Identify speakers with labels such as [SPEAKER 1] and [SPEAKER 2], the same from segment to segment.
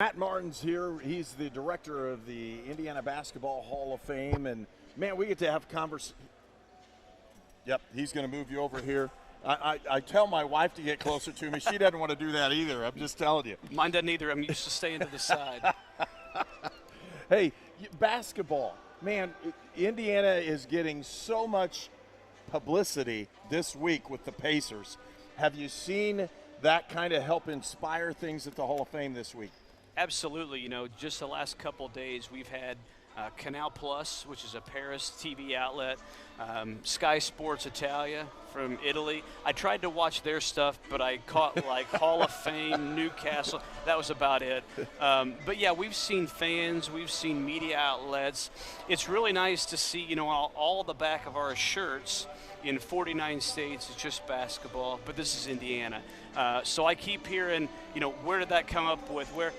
[SPEAKER 1] Matt Martin's here. He's the director of the Indiana Basketball Hall of Fame, and man, we get to have conversation. Yep, he's going to move you over here. I tell my wife to get closer to me. She doesn't want to do that either. I'm just telling you.
[SPEAKER 2] Mine doesn't either. I'm used to staying to the side.
[SPEAKER 1] Hey, basketball, man, Indiana is getting so much publicity this week with the Pacers. Have you seen that kind of help inspire things at the Hall of Fame this week?
[SPEAKER 2] Absolutely. You know, just the last couple of days, we've had Canal Plus, which is a Paris TV outlet, Sky Sports Italia from Italy. I tried to watch their stuff, but I caught like Hall of Fame, Newcastle. That was about it. But yeah, we've seen fans, we've seen media outlets. It's really nice to see, you know, all the back of our shirts in 49 states. It's just basketball, but this is Indiana. So I keep hearing, you know, where did that come up with? Where?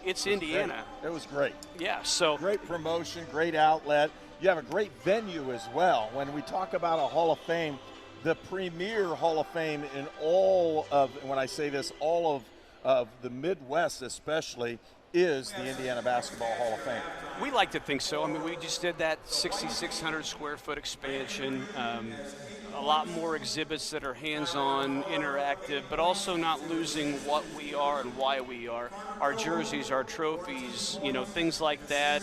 [SPEAKER 2] It's Indiana.
[SPEAKER 1] It was great.
[SPEAKER 2] Yeah, so.
[SPEAKER 1] Great promotion, great outlet. You have a great venue as well. When we talk about a Hall of Fame, the premier Hall of Fame in all of, when I say this, all of the Midwest especially, is the Indiana Basketball Hall of Fame.
[SPEAKER 2] We like to think so. I mean, we just did that 6,600 square foot expansion. A lot more exhibits that are hands-on, interactive, but also not losing what we are and why we are. Our jerseys, our trophies, you know, things like that.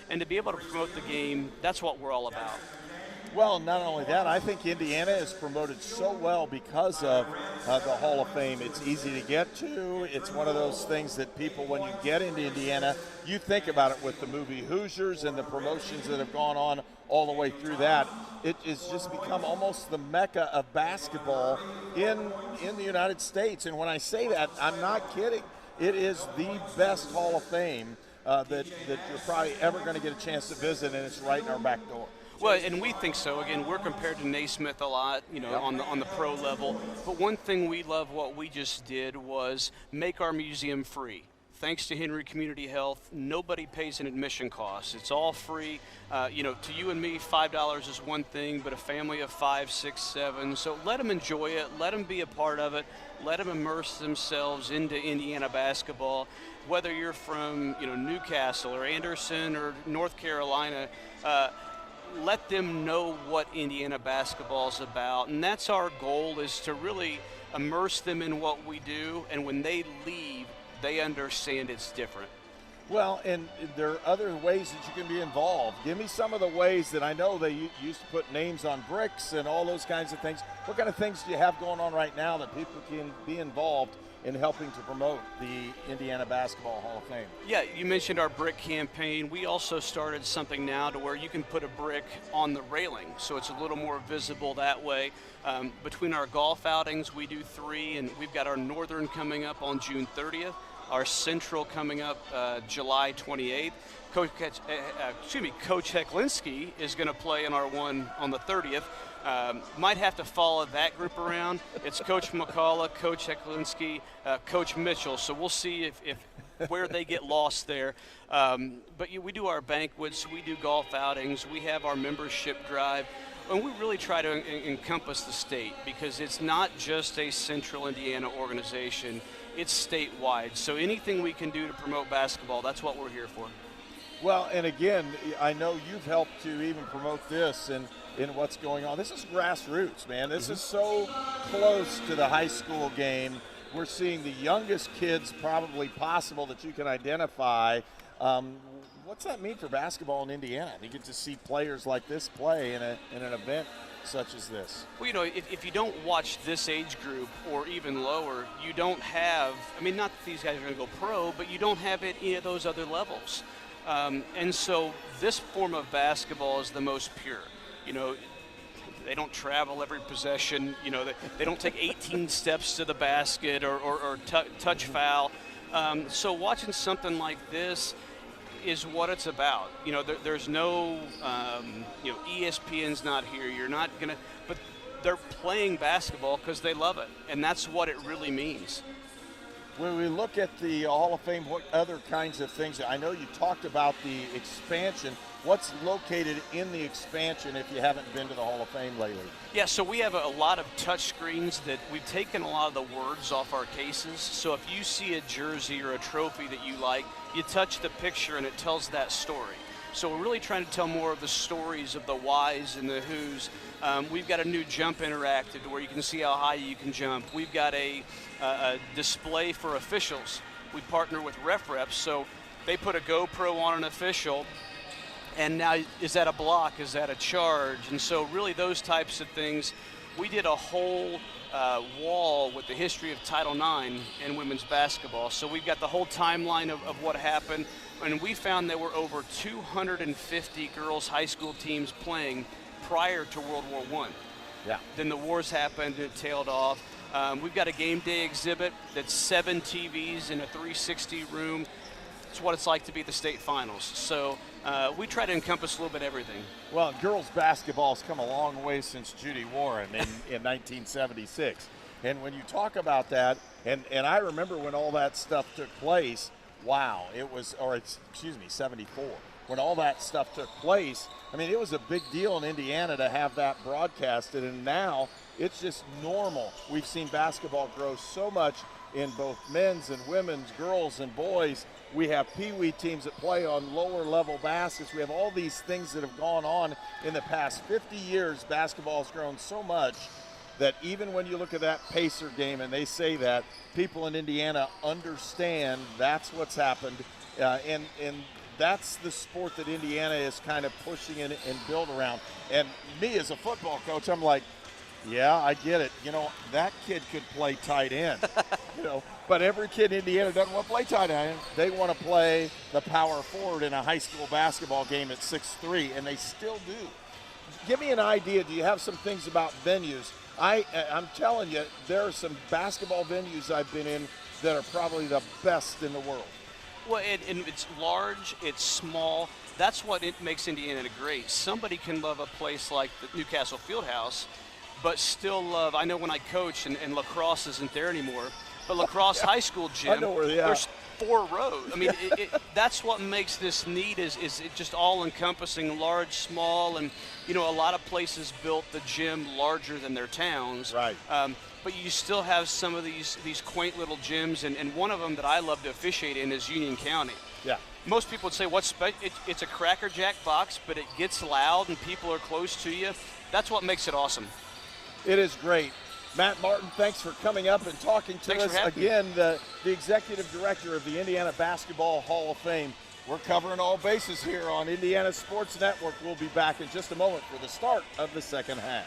[SPEAKER 2] And to be able to promote the game, that's what we're all about.
[SPEAKER 1] Well, not only that, I think Indiana is promoted so well because of the Hall of Fame. It's easy to get to. It's one of those things that people, when you get into Indiana, you think about it with the movie Hoosiers and the promotions that have gone on all the way through that. It has just become almost the mecca of basketball in the United States. And when I say that, I'm not kidding. It is the best Hall of Fame that you're probably ever going to get a chance to visit, and it's right in our back door.
[SPEAKER 2] Well, and we think so. Again, we're compared to Naismith a lot, you know, on the pro level. But one thing we love what we just did was make our museum free. Thanks to Henry Community Health, nobody pays an admission cost. It's all free. You know, to you and me, $5 is one thing, but a family of 5, 6, 7. So let them enjoy it. Let them be a part of it. Let them immerse themselves into Indiana basketball. Whether you're from, you know, Newcastle or Anderson or North Carolina, let them know what Indiana basketball is about. And that's our goal, is to really immerse them in what we do. And when they leave, they understand it's different.
[SPEAKER 1] Well, and there are other ways that you can be involved. Give me some of the ways that I know they used to put names on bricks and all those kinds of things. What kind of things do you have going on right now that people can be involved in helping to promote the Indiana Basketball Hall of Fame?
[SPEAKER 2] Yeah, you mentioned our brick campaign. We also started something now to where you can put a brick on the railing, so it's a little more visible that way. Between our golf outings, we do 3, and we've got our Northern coming up on June 30th. Our Central coming up July 28th. Coach Heklinski is going to play in our one on the 30th. Might have to follow that group around. It's Coach McCullough, Coach Heklinski, Coach Mitchell. So we'll see if where they get lost there. But we do our banquets, we do golf outings, we have our membership drive. And we really try to encompass the state, because it's not just a Central Indiana organization, it's statewide. So anything we can do to promote basketball, that's what we're here for.
[SPEAKER 1] Well, and again, I know you've helped to even promote this and in what's going on. This is grassroots, man. This is so close to the high school game. We're seeing the youngest kids probably possible that you can identify. What's that mean for basketball in Indiana? You get to see players like this play in an event such as this.
[SPEAKER 2] Well, you know, if you don't watch this age group or even lower, you don't have, I mean, not that these guys are going to go pro, but you don't have it at those other levels. And so this form of basketball is the most pure. You know, they don't travel every possession. You know, they don't take 18 steps to the basket or touch foul. So watching something like this is what it's about. You know, there's no, you know, ESPN's not here. You're not going to, but they're playing basketball because they love it. And that's what it really means.
[SPEAKER 1] when we look at the Hall of Fame, what other kinds of things? I know you talked about the expansion. What's located in the expansion if you haven't been to the Hall of Fame lately?
[SPEAKER 2] Yeah, so we have a lot of touch screens that we've taken a lot of the words off our cases. So if you see a jersey or a trophy that you like, you touch the picture and it tells that story. So we're really trying to tell more of the stories of the whys and the whos. We've got a new jump interactive where you can see how high you can jump. We've got a display for officials. We partner with RefReps, so they put a GoPro on an official, and now is that a block, is that a charge? And so really those types of things. We did a whole wall with the history of Title IX and women's basketball. So we've got the whole timeline of what happened, and we found there were over 250 girls' high school teams playing prior to World War I.
[SPEAKER 1] Yeah.
[SPEAKER 2] Then the wars happened, it tailed off. We've got a game day exhibit that's 7 TVs in a 360 room. It's what it's like to be at the state finals. So we try to encompass a little bit everything.
[SPEAKER 1] Well, girls basketball's come a long way since Judy Warren in 1976. And when you talk about that, and I remember when all that stuff took place, wow, it was, excuse me, 74. When all that stuff took place, I mean, it was a big deal in Indiana to have that broadcasted, and now it's just normal. We've seen basketball grow so much in both men's and women's, girls and boys. We have Pee-wee teams that play on lower level baskets. We have all these things that have gone on in the past 50 years. Basketball has grown so much that even when you look at that Pacer game and they say that, people in Indiana understand that's what's happened. And that's the sport that Indiana is kind of pushing and build around. And me as a football coach, I'm like, yeah, I get it. You know, that kid could play tight end. You know, but every kid in Indiana doesn't want to play tight end. They want to play the power forward in a high school basketball game at 6'3", and they still do. Give me an idea. Do you have some things about venues? I'm telling you, there are some basketball venues I've been in that are probably the best in the world.
[SPEAKER 2] Well, and it's large, it's small. That's what it makes Indiana great. Somebody can love a place like the Newcastle Fieldhouse, but still love, I know when I coach, and lacrosse isn't there anymore, but lacrosse high school gym, there's 4 rows. I mean, that's what makes this neat is it just all-encompassing, large, small, and, you know, a lot of places built the gym larger than their towns.
[SPEAKER 1] Right.
[SPEAKER 2] But you still have some of these quaint little gyms, and one of them that I love to officiate in is Union County.
[SPEAKER 1] Yeah.
[SPEAKER 2] Most people would say, it's a Cracker Jack box, but it gets loud and people are close to you. That's what makes it awesome.
[SPEAKER 1] It is great. Matt Martin, thanks for coming up and talking to us. Again, the executive director of the Indiana Basketball Hall of Fame. We're covering all bases here on Indiana Sports Network. We'll be back in just a moment for the start of the second half.